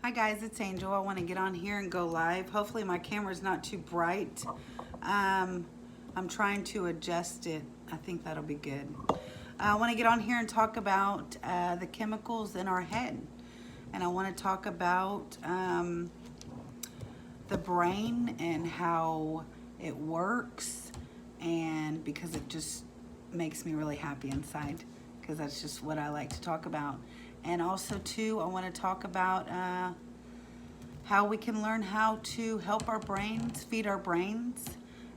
Hi guys, it's Angel. I want to get on here and go live. Hopefully my camera's not too bright. I'm trying to adjust it. I think that'll be good. I want to get on here and talk about the chemicals in our head. And I want to talk about the brain and how it works, and because it just makes me really happy inside, because that's just what I like to talk about. And also too, I want to talk about how we can learn how to help our brains, feed our brains,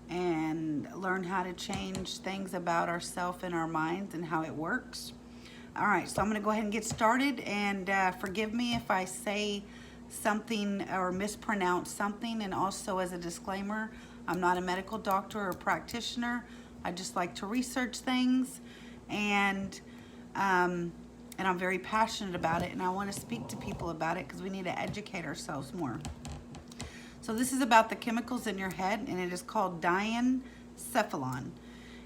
and learn how to change things about ourselves and our minds and how it works. All right, so I'm going to go ahead and get started, and forgive me if I say something or mispronounce something. And also, as a disclaimer, I'm not a medical doctor or practitioner. I just like to research things, and I'm very passionate about it, and I want to speak to people about it because we need to educate ourselves more. So this is about the chemicals in your head, and it is called diencephalon.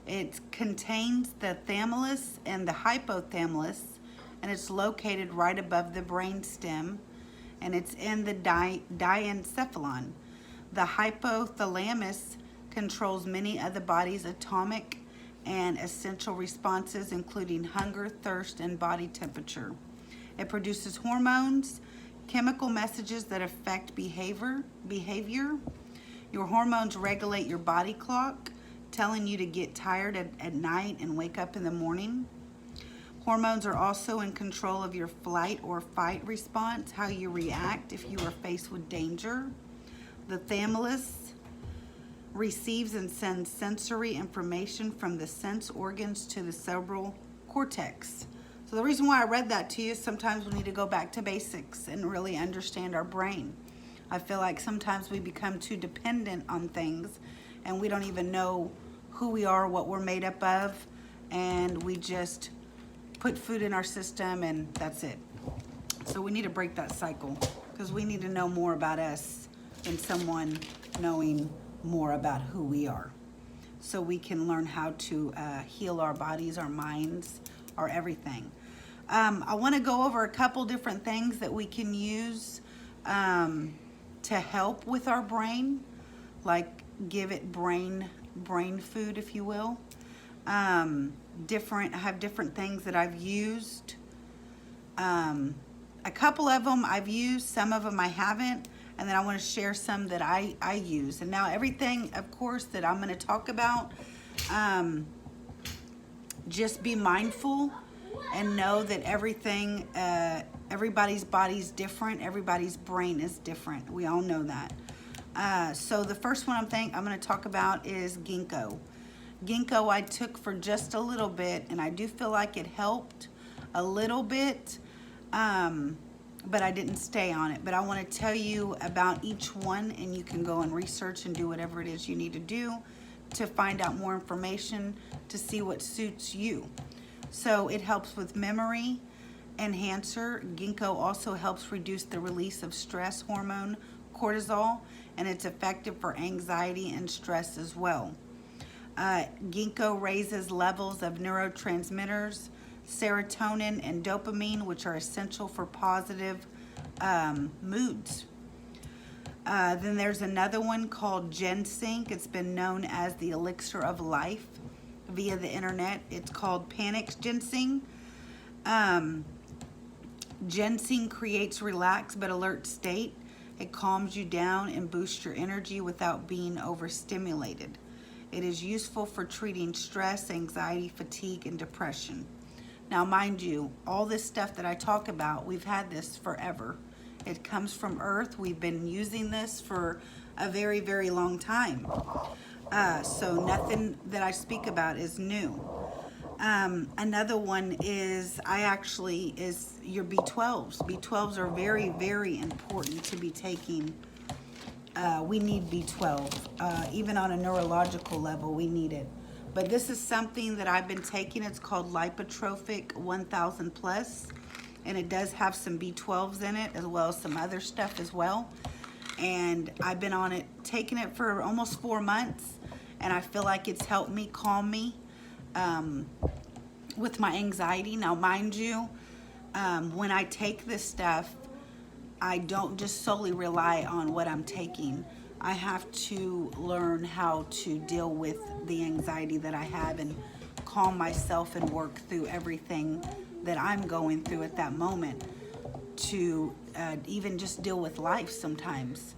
It contains the thalamus and the hypothalamus, and it's located right above the brain stem, and it's in the diencephalon. The hypothalamus controls many of the body's atomic and essential responses, including hunger, thirst, and body temperature. It produces hormones, chemical messages that affect behavior. Your hormones regulate your body clock, telling you to get tired at night and wake up in the morning. Hormones are also in control of your flight or fight response, how you react if you are faced with danger. The thalamus receives and sends sensory information from the sense organs to the cerebral cortex. So the reason why I read that to you is sometimes we need to go back to basics and really understand our brain. I feel like sometimes we become too dependent on things, and we don't even know who we are, what we're made up of, and we just put food in our system and that's it. So we need to break that cycle, because we need to know more about us than someone knowing more about who we are, so we can learn how to heal our bodies, our minds, our everything. I want to go over a couple different things that we can use to help with our brain, like give it brain food, if you will. I have different things that I've used. A couple of them I've used, some of them I haven't. And then I want to share some that I use. And now everything, of course, that I'm going to talk about, just be mindful and know that everything, everybody's body's different. Everybody's brain is different. We all know that. So the first one I'm going to talk about is ginkgo. Ginkgo I took for just a little bit, and I do feel like it helped a little bit. But I didn't stay on it. But I want to tell you about each one, and you can go and research and do whatever it is you need to do to find out more information to see what suits you. So it helps with memory enhancer. Ginkgo also helps reduce the release of stress hormone, cortisol, and it's effective for anxiety and stress as well. Ginkgo raises levels of neurotransmitters, serotonin and dopamine, which are essential for positive moods. Then there's another one called ginseng. It's been known as the elixir of life via the internet. It's called Panax ginseng. Ginseng creates relaxed but alert state. It calms you down and boosts your energy without being overstimulated. It is useful for treating stress, anxiety, fatigue, and depression. Now, mind you, all this stuff that I talk about, we've had this forever. It comes from Earth. We've been using this for a very, very long time. So nothing that I speak about is new. Another one is your B12s. B12s are very, very important to be taking. We need B12. Even on a neurological level, we need it. But this is something that I've been taking. It's called Lipotropic 1000 Plus, and it does have some B12s in it, as well as some other stuff as well. And I've been on it, taking it for almost 4 months, and I feel like it's helped me calm me with my anxiety. Now, mind you, when I take this stuff, I don't just solely rely on what I'm taking. I have to learn how to deal with the anxiety that I have and calm myself and work through everything that I'm going through at that moment to even just deal with life sometimes.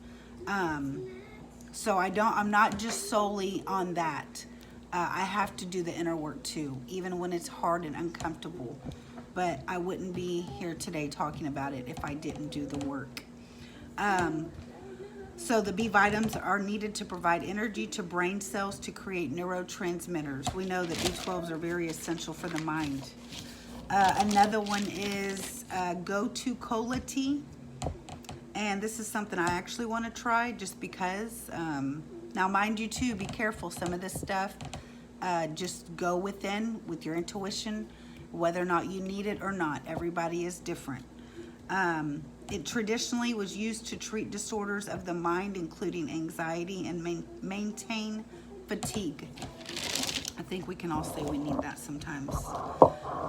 So I'm not just solely on that. I have to do the inner work too, even when it's hard and uncomfortable. But I wouldn't be here today talking about it if I didn't do the work. So the B vitamins are needed to provide energy to brain cells to create neurotransmitters. We know that B12s are very essential for the mind. Another one is Go-To Cola Tea. And this is something I actually want to try just because. Now, mind you too, be careful. Some of this stuff, just go within with your intuition, whether or not you need it or not. Everybody is different. It traditionally was used to treat disorders of the mind, including anxiety and maintain fatigue. I think we can all say we need that sometimes.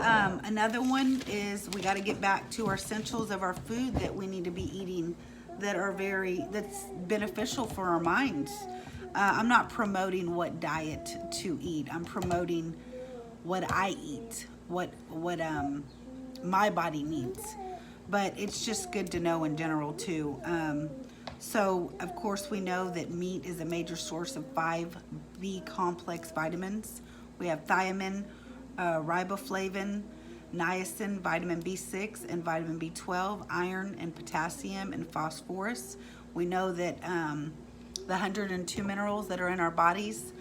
Another one is we got to get back to our essentials of our food that we need to be eating that's beneficial for our minds. I'm not promoting what diet to eat. I'm promoting what I eat, what my body needs. But it's just good to know in general too. So of course we know that meat is a major source of 5 B complex vitamins. We have thiamine, riboflavin, niacin, vitamin B6 and vitamin B12, iron and potassium and phosphorus. We know that the 102 minerals that are in our bodies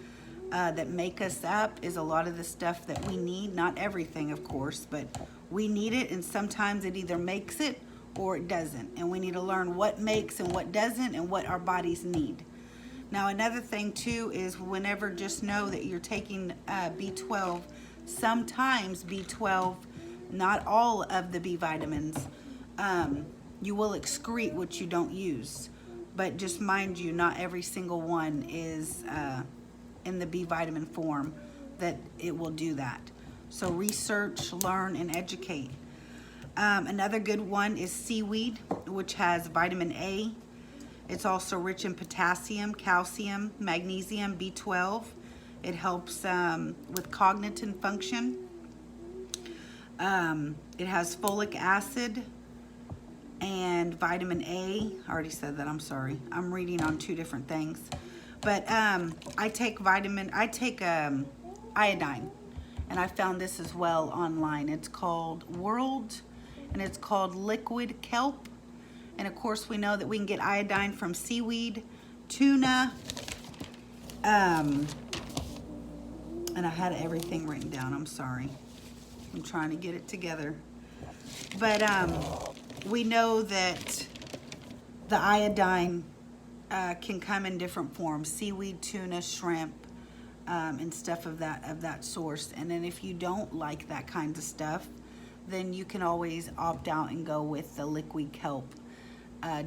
that make us up is a lot of the stuff that we need. Not everything, of course, but we need it, and sometimes it either makes it or it doesn't. And we need to learn what makes and what doesn't and what our bodies need. Now, another thing too is whenever just know that you're taking B12, sometimes B12, not all of the B vitamins, you will excrete what you don't use. But just mind you, not every single one is in the B vitamin form that it will do that. So research, learn, and educate. Another good one is seaweed, which has vitamin A. It's also rich in potassium, calcium, magnesium, B12. It helps with cognitive function. It has folic acid and vitamin A. I already said that, I'm sorry. I'm reading on 2 different things. But I take iodine. And I found this as well online. It's called World, and it's called Liquid Kelp. And of course we know that we can get iodine from seaweed, tuna, and I had everything written down, I'm sorry. I'm trying to get it together. But we know that the iodine can come in different forms: seaweed, tuna, shrimp, and stuff of that source. And then if you don't like that kind of stuff, then you can always opt out and go with the liquid kelp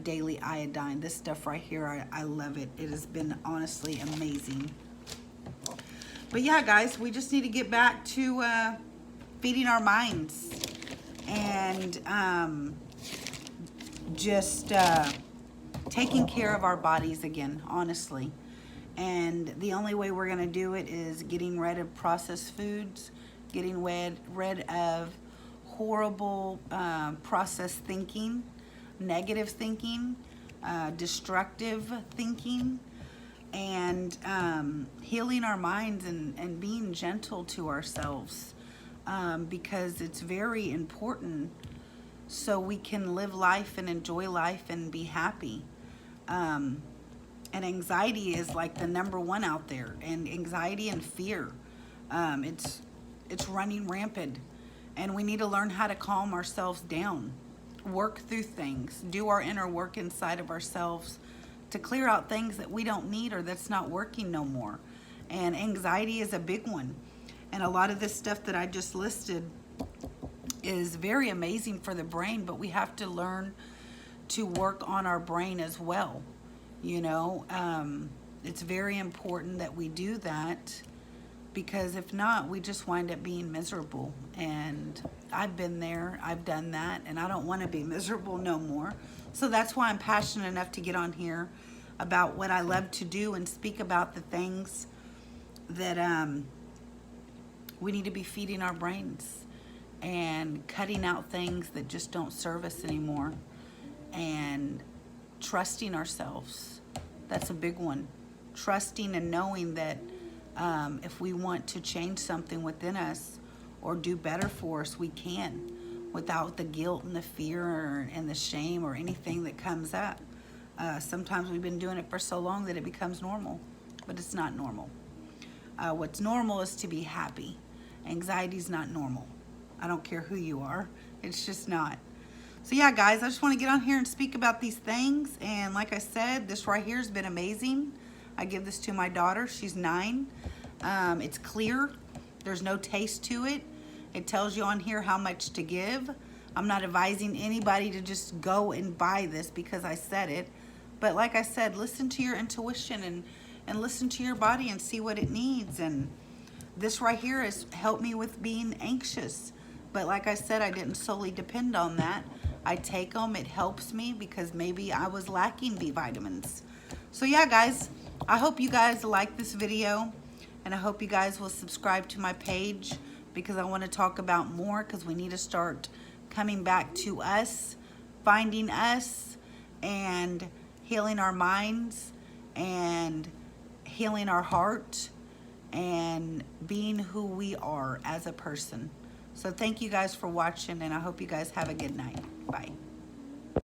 daily iodine. This stuff right here, I love it. It has been honestly amazing. But yeah, guys, we just need to get back to feeding our minds and just taking care of our bodies again, honestly. And the only way we're going to do it is getting rid of processed foods, getting rid of horrible processed thinking, negative thinking, destructive thinking, and healing our minds and being gentle to ourselves, because it's very important so we can live life and enjoy life and be happy. And anxiety is like the #1 out there, and anxiety and fear, it's running rampant, and we need to learn how to calm ourselves down, work through things, do our inner work inside of ourselves to clear out things that we don't need or that's not working no more. And anxiety is a big one, and a lot of this stuff that I just listed is very amazing for the brain, but we have to learn to work on our brain as well. You know, it's very important that we do that, because if not, we just wind up being miserable. And I've been there, I've done that, and I don't want to be miserable no more. So that's why I'm passionate enough to get on here about what I love to do and speak about the things that we need to be feeding our brains and cutting out things that just don't serve us anymore, and trusting ourselves. That's a big one. Trusting and knowing that if we want to change something within us or do better for us, we can, without the guilt and the fear and the shame or anything that comes up. Sometimes we've been doing it for so long that it becomes normal, but it's not normal. What's normal is to be happy. Anxiety's not normal. I don't care who you are. It's just not. So yeah, guys, I just want to get on here and speak about these things. And like I said, this right here has been amazing. I give this to my daughter. She's 9. It's clear. There's no taste to it. It tells you on here how much to give. I'm not advising anybody to just go and buy this because I said it. But like I said, listen to your intuition and listen to your body and see what it needs. And this right here has helped me with being anxious. But like I said, I didn't solely depend on that. I take them. It helps me because maybe I was lacking B vitamins. So yeah, guys, I hope you guys like this video. And I hope you guys will subscribe to my page because I want to talk about more, because we need to start coming back to us, finding us, and healing our minds and healing our heart and being who we are as a person. So thank you guys for watching, and I hope you guys have a good night. Bye.